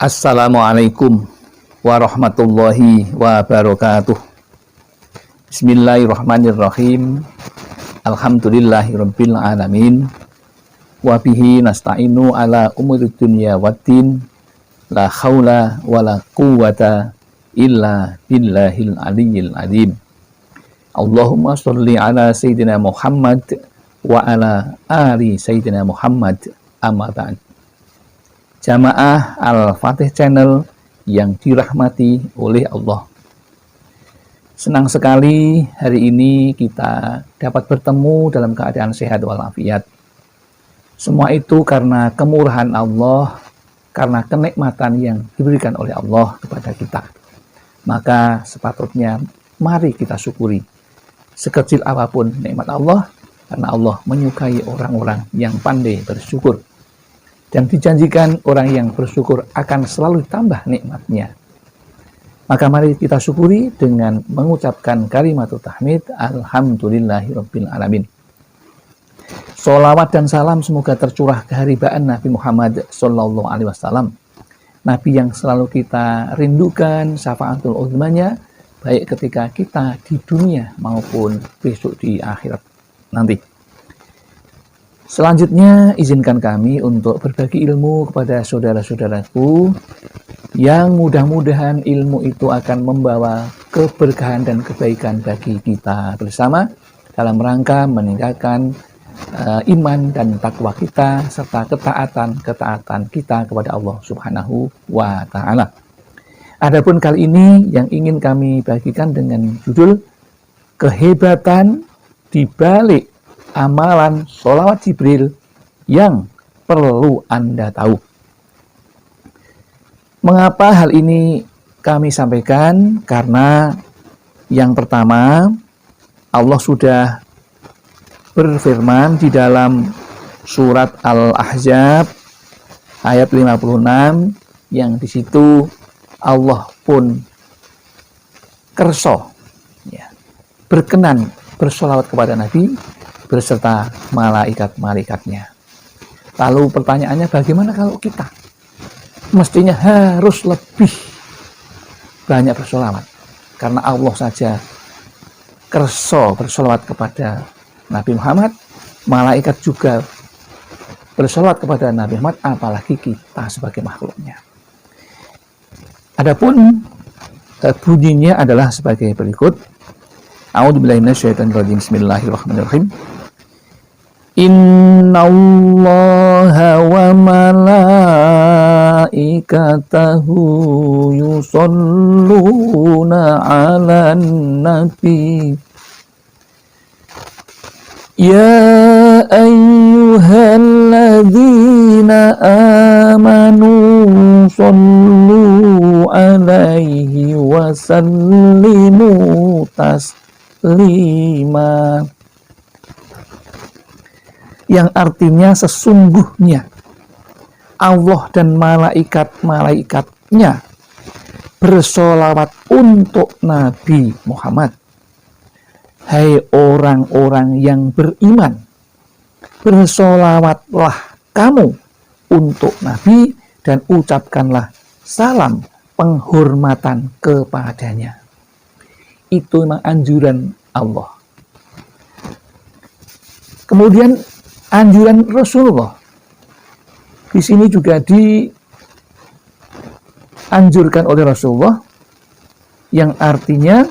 Assalamualaikum warahmatullahi wabarakatuh. Bismillahirrahmanirrahim. Alhamdulillahirabbil alamin. Wa bihi nasta'inu ala umurid dunya waddin. La haula wala quwwata illa billahil aliyyil azim. Allahumma sholli ala sayyidina Muhammad wa ala ali sayyidina Muhammad. Amma ba'd. Jamaah Al-Fatih Channel yang dirahmati oleh Allah. Senang sekali hari ini kita dapat bertemu dalam keadaan sehat walafiat. Semua itu karena kemurahan Allah, karena kenikmatan yang diberikan oleh Allah kepada kita. Maka sepatutnya mari kita syukuri sekecil apapun nikmat Allah, karena Allah menyukai orang-orang yang pandai bersyukur. Dan dijanjikan orang yang bersyukur akan selalu tambah nikmatnya. Maka mari kita syukuri dengan mengucapkan kalimat tahmid, alhamdulillahirabbil alamin. Sholawat dan salam semoga tercurah keharibaan Nabi Muhammad sallallahu alaihi wasallam. Nabi yang selalu kita rindukan syafaatul uzmanya, baik ketika kita di dunia maupun besok di akhirat nanti. Selanjutnya, izinkan kami untuk berbagi ilmu kepada saudara-saudaraku yang mudah-mudahan ilmu itu akan membawa keberkahan dan kebaikan bagi kita bersama dalam rangka meningkatkan iman dan takwa kita serta ketaatan kita kepada Allah Subhanahu wa Ta'ala. Adapun kali ini yang ingin kami bagikan dengan judul kehebatan di balik amalan sholawat Jibril yang perlu Anda tahu. Mengapa hal ini kami sampaikan? Karena yang pertama, Allah sudah berfirman di dalam surat Al-Ahzab ayat 56 yang di situ Allah pun kerso berkenan bersolawat kepada Nabi berserta malaikat-malaikatnya. Lalu pertanyaannya, bagaimana kalau kita? Mestinya harus lebih banyak bersolawat, karena Allah saja kerso bersolawat kepada Nabi Muhammad, malaikat juga bersolawat kepada Nabi Muhammad, apalagi kita sebagai makhluknya. Adapun bunyinya adalah sebagai berikut. A'udzubillahi minasyaitonirrajim. Bismillahirrahmanirrahim. Innallaha wa malaikatahu yusholluna 'alan nabi. Ya ayyuhalladzina amanu shollu 'alaihi wa sallimu taslima, yang artinya sesungguhnya Allah dan malaikat-malaikatnya bersolawat untuk Nabi Muhammad. Hai orang-orang yang beriman, bersolawatlah kamu untuk Nabi dan ucapkanlah salam penghormatan kepadanya. Itu memang anjuran Allah. Kemudian anjuran Rasulullah di sini juga dianjurkan oleh Rasulullah, yang artinya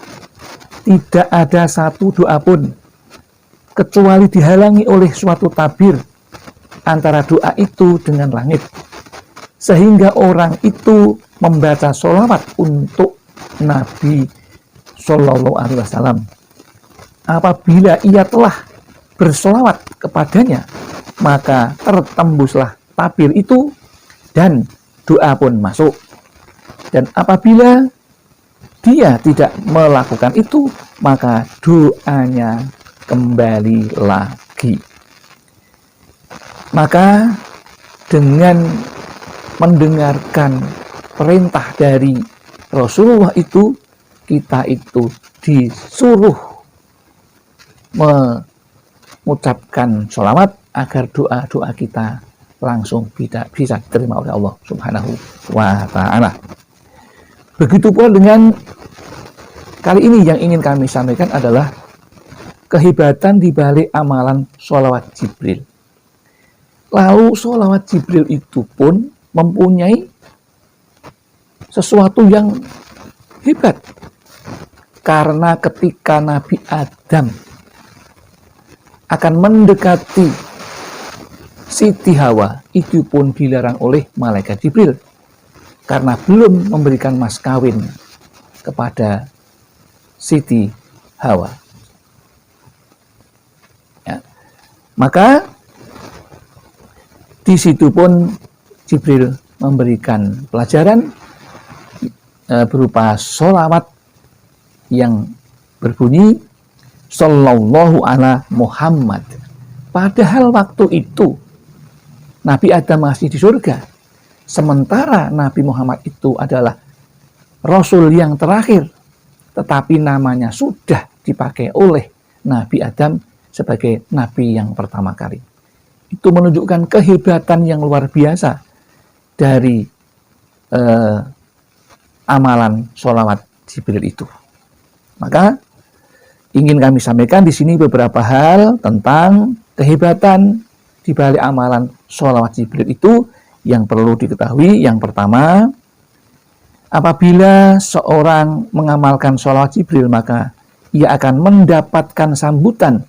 tidak ada satu doa pun kecuali dihalangi oleh suatu tabir antara doa itu dengan langit, sehingga orang itu membaca sholawat untuk Nabi Sallallahu Alaihi Wasallam. Apabila ia telah bersolawat kepadanya, maka tertembuslah tabir itu dan doa pun masuk. Dan apabila dia tidak melakukan itu, maka doanya kembali lagi. Maka dengan mendengarkan perintah dari Rasulullah itu, kita itu disuruh mengucapkan sholawat agar doa-doa kita langsung bisa diterima oleh Allah Subhanahu wa Ta'ala. Begitu pula dengan kali ini yang ingin kami sampaikan adalah kehebatan di balik amalan sholawat Jibril. Lalu sholawat Jibril itu pun mempunyai sesuatu yang hebat. Karena ketika Nabi Adam akan mendekati Siti Hawa, itu pun dilarang oleh malaikat Jibril karena belum memberikan mas kawin kepada Siti Hawa. Ya. Maka di situ pun Jibril memberikan pelajaran berupa sholawat yang berbunyi Sallallahu ala Muhammad. Padahal waktu itu Nabi Adam masih di surga, sementara Nabi Muhammad itu adalah Rasul yang terakhir, tetapi namanya sudah dipakai oleh Nabi Adam sebagai Nabi yang pertama kali. Itu menunjukkan kehebatan yang luar biasa dari amalan sholawat Jibril itu. Maka ingin kami sampaikan di sini beberapa hal tentang kehebatan di balik amalan sholawat Jibril itu yang perlu diketahui. Yang pertama, apabila seorang mengamalkan sholawat Jibril, maka ia akan mendapatkan sambutan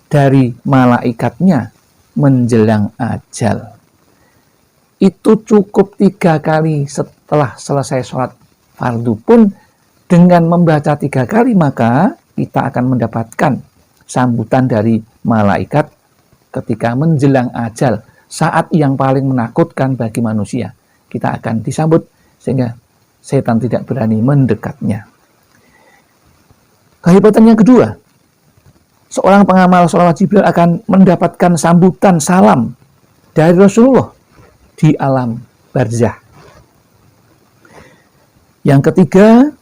dari malaikatnya menjelang ajal. Itu cukup 3 kali setelah selesai sholat fardu pun, dengan membaca 3 kali maka kita akan mendapatkan sambutan dari malaikat ketika menjelang ajal, saat yang paling menakutkan bagi manusia. Kita akan disambut sehingga setan tidak berani mendekatnya. Kehebatan yang kedua, seorang pengamal sholawat Jibril akan mendapatkan sambutan salam dari Rasulullah di alam barzah. Yang ketiga,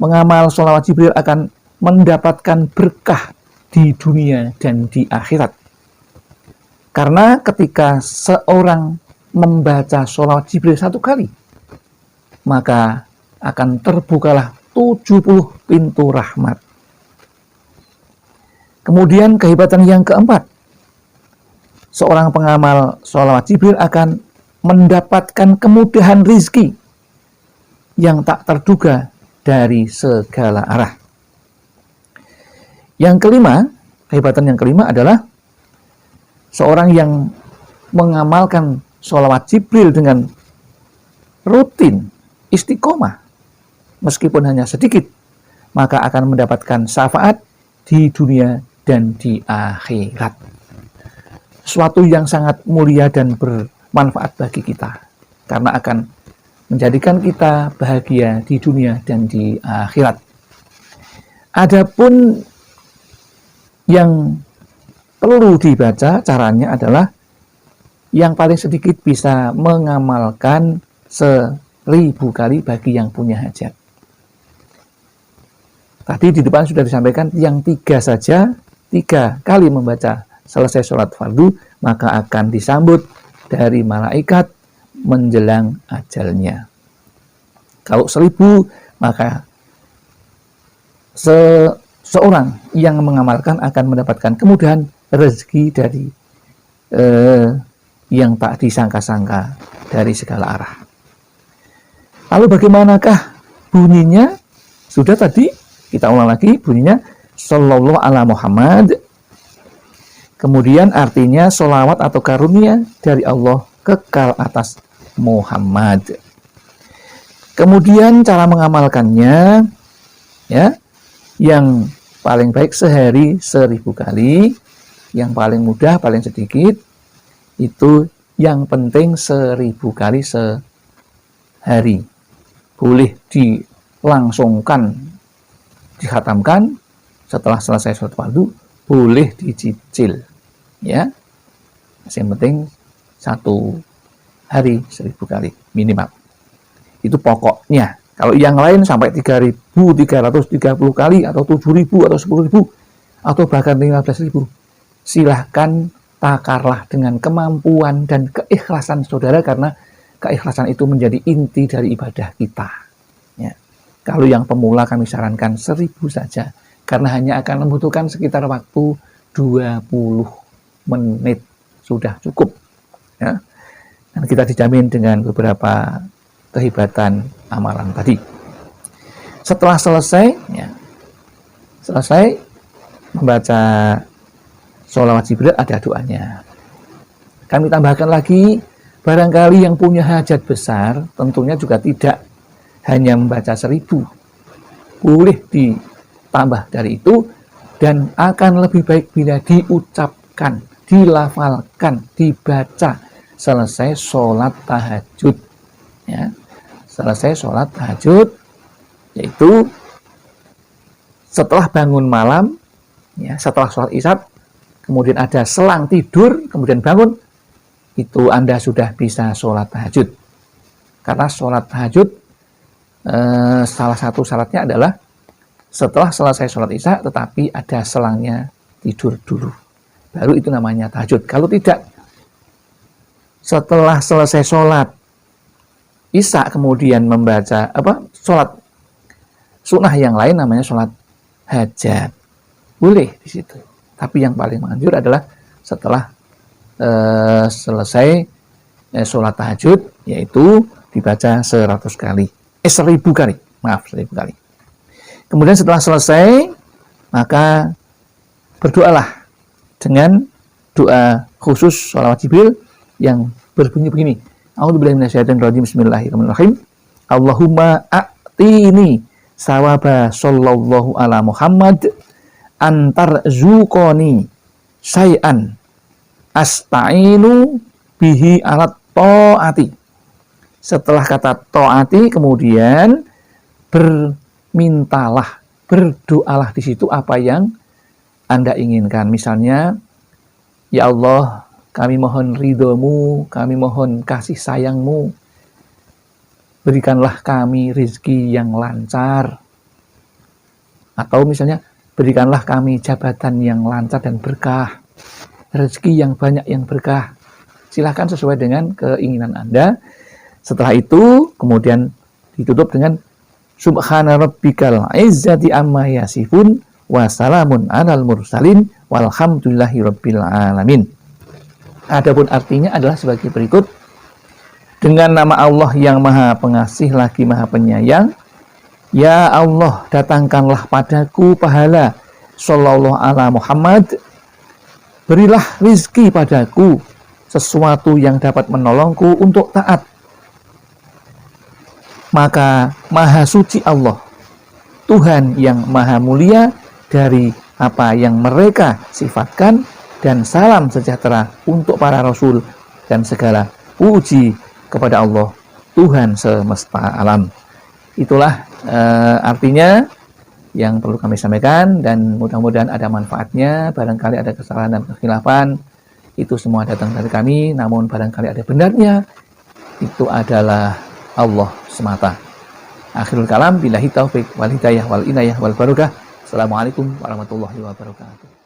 pengamal sholawat Jibril akan mendapatkan berkah di dunia dan di akhirat. Karena ketika seorang membaca sholawat Jibril 1 kali, maka akan terbukalah 70 pintu rahmat. Kemudian kehebatan yang keempat, seorang pengamal sholawat Jibril akan mendapatkan kemudahan rizki yang tak terduga dari segala arah. Yang kelima, kehebatan yang kelima adalah seorang yang mengamalkan sholawat Jibril dengan rutin, istiqomah, meskipun hanya sedikit, maka akan mendapatkan syafaat di dunia dan di akhirat. Suatu yang sangat mulia dan bermanfaat bagi kita, karena akan menjadikan kita bahagia di dunia dan di akhirat. Adapun yang perlu dibaca caranya adalah yang paling sedikit bisa mengamalkan 1000 kali bagi yang punya hajat. Tadi di depan sudah disampaikan yang 3 saja, 3 kali membaca selesai sholat fardu, maka akan disambut dari malaikat menjelang ajalnya. Kalau 1000, maka seorang yang mengamalkan akan mendapatkan kemudahan rezeki dari yang tak disangka-sangka dari segala arah. Lalu bagaimanakah bunyinya? Sudah tadi, kita ulang lagi bunyinya Sallallahu ala Muhammad. Kemudian artinya sholawat atau karunia dari Allah kekal atas Muhammad. Kemudian cara mengamalkannya, ya, yang paling baik sehari 1000 kali, yang paling mudah paling sedikit itu yang penting 1000 kali sehari. Boleh dilangsungkan, dikhatamkan setelah selesai sholat fardu, boleh dicicil, ya. Yang penting 1 hari 1000 kali minimal. Itu pokoknya. Kalau yang lain sampai 3330 kali atau 7000 atau 10.000 atau bahkan 15.000, silahkan takarlah dengan kemampuan dan keikhlasan saudara, karena keikhlasan itu menjadi inti dari ibadah kita. Ya. Kalau yang pemula kami sarankan 1000 saja, karena hanya akan membutuhkan sekitar waktu 20 menit sudah cukup. Ya. Dan kita dijamin dengan beberapa kehebatan amalan tadi. Setelah selesai, ya, selesai membaca sholawat Jibril, ada doanya. Kami tambahkan lagi, barangkali yang punya hajat besar, tentunya juga tidak hanya membaca 1000. Boleh ditambah dari itu, dan akan lebih baik bila diucapkan, dilafalkan, dibaca selesai sholat tahajud. Ya. Selesai sholat tahajud, yaitu setelah bangun malam, ya, setelah sholat isya, kemudian ada selang tidur, kemudian bangun, itu Anda sudah bisa sholat tahajud. Karena sholat tahajud, salah satu syaratnya adalah setelah selesai sholat isya, tetapi ada selangnya tidur dulu. Baru itu namanya tahajud. Kalau tidak, setelah selesai sholat isya, kemudian membaca sholat sunnah yang lain, namanya sholat hajat. Boleh di situ. Tapi yang paling manjur adalah setelah selesai sholat tahajud, yaitu dibaca 100 kali. 1000 kali. Maaf, 1000 kali. Kemudian setelah selesai, maka berdoalah dengan doa khusus sholawat Jibril yang berbunyi begini. A'udzubillahi minasyaitonirrajim. Bismillahirrahmanirrahim. Allahumma a'tini sawaba sallallahu ala Muhammad antar zuqoni syai'an asta'inu bihi alat ta'ati. Setelah kata ta'ati, kemudian bermintalah, berdoalah di situ apa yang Anda inginkan. Misalnya, ya Allah, kami mohon ridho-Mu, kami mohon kasih sayang-Mu, berikanlah kami rezeki yang lancar. Atau misalnya, berikanlah kami jabatan yang lancar dan berkah, rezeki yang banyak yang berkah. Silahkan sesuai dengan keinginan Anda. Setelah itu, kemudian ditutup dengan Subhana rabbikal izzati amma yasifun wa salamun alal mursalin walhamdulillahi rabbil alamin. Adapun artinya adalah sebagai berikut. Dengan nama Allah yang Maha Pengasih lagi Maha Penyayang, ya Allah, datangkanlah padaku pahala sallallahu ala Muhammad, berilah rizki padaku sesuatu yang dapat menolongku untuk taat. Maka Maha Suci Allah, Tuhan yang Maha Mulia dari apa yang mereka sifatkan, dan salam sejahtera untuk para Rasul dan segala puji kepada Allah, Tuhan semesta alam. Itulah artinya yang perlu kami sampaikan, dan mudah-mudahan ada manfaatnya. Barangkali ada kesalahan dan kekhilafan, itu semua datang dari kami, namun barangkali ada benarnya, itu adalah Allah semata. Akhirul kalam, billahi taufiq wal hidayah wal inayah wal barakah. Assalamualaikum warahmatullahi wabarakatuh.